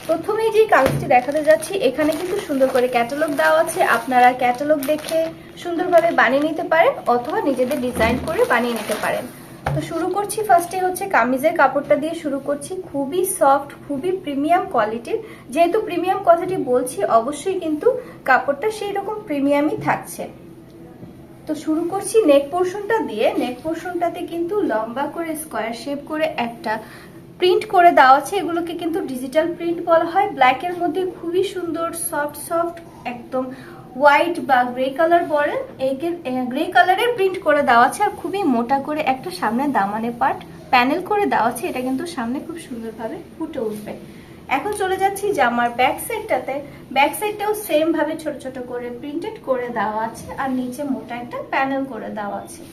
প্রথমেই যে কামিজটি দেখাতে যাচ্ছি এখানে কিন্তু সুন্দর করে ক্যাটালগ দেওয়া আছে, আপনারা ক্যাটালগ দেখে সুন্দরভাবে বানিয়ে নিতে পারেন অথবা নিজেদের ডিজাইন করে বানিয়ে নিতে পারেন। তো শুরু করছি, ফার্স্টে হচ্ছে কামিজের কাপড়টা দিয়ে শুরু করছি। খুবই সফট, খুবই প্রিমিয়াম কোয়ালিটির। যেহেতু প্রিমিয়াম কথাটি বলছি, অবশ্যই কিন্তু কাপড়টা সেই রকম প্রিমিয়ামই থাকছে। তো শুরু করছি নেক পোর্শনটা দিয়ে। নেক পোর্শনটাতে কিন্তু লম্বা করে স্কোয়ার শেপ করে একটা প্রিন্ট করে দেওয়া আছে। এগুলোকে কিন্তু ডিজিটাল প্রিন্ট বলা হয়। ব্ল্যাকের মধ্যে খুবই সুন্দর সফট সফট একদম হোয়াইট বা গ্রে কালার বলেন, এই গ্রে কালারের প্রিন্ট করে দেওয়া আছে। আর খুবই মোটা করে একটা সামনে দামানে পার্ট প্যানেল করে দেওয়া আছে। এটা কিন্তু সামনে খুব সুন্দরভাবে ফুটে উঠবে। এখন চলে যাচ্ছি জামার ব্যাক সাইডটাতে। ব্যাক সাইডটাও সেম ভাবে ছোট ছোট করে প্রিন্টেড করে দেওয়া আছে আর নিচে মোটা একটা প্যানেল করে দেওয়া আছে,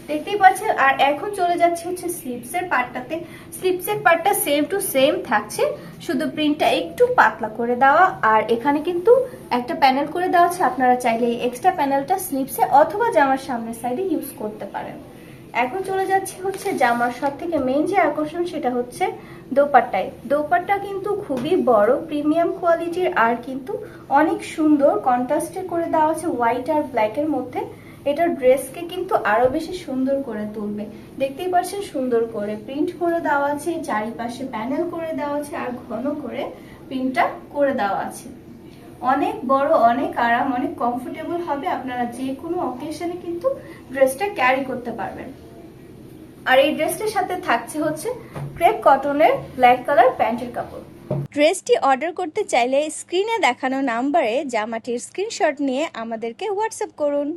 দেখতেই পাচ্ছেন। আর এখন চলে যাচ্ছে হচ্ছে স্লিপসের পার্টটাতে। স্লিপসের পার্টটা সেম টু সেম থাকছে, শুধু প্রিন্টটা একটু পাতলা করে দেওয়া। আর এখানে কিন্তু একটা প্যানেল করে দেওয়া আছে, আপনারা চাইলে এই এক্সট্রা প্যানেলটা স্লিপসে অথবা জামার সামনের সাইডে ইউজ করতে পারেন। এখন চলে যাচ্ছে হচ্ছে জামার সব থেকে মেইন যে আকর্ষণ সেটা হচ্ছে দোপাট্টায়। দোপাট্টা কিন্তু খুবই বড় প্রিমিয়াম কোয়ালিটির আর কিন্তু অনেক সুন্দর কন্ট্রাস্টে করে দেওয়া আছে হোয়াইট আর ব্ল্যাকের মধ্যে। এটা ড্রেসকে কিন্তু আরো বেশি সুন্দর করে তুলবে। দেখতেই পাচ্ছেন সুন্দর করে প্রিন্ট করে দেওয়া আছে, চারিপাশে প্যানেল করে দেওয়া আছে আর ঘন করে প্রিন্টটা করে দেওয়া আছে। অনেক বড়, অনেক আরাম, অনেক কমফোর্টেবল হবে। আপনারা যে কোনো অকেশনে কিন্তু ড্রেসটা ক্যারি করতে পারবেন। আর এই ড্রেসটার সাথে থাকছে হচ্ছে ক্রেপ কটনের ব্ল্যাক কালার প্যান্টের কাপড়। ড্রেসটি অর্ডার করতে চাইলে স্ক্রিনে দেখানো নাম্বারে জামাটির স্ক্রিনশট নিয়ে আমাদেরকে হোয়াটসঅ্যাপ করুন।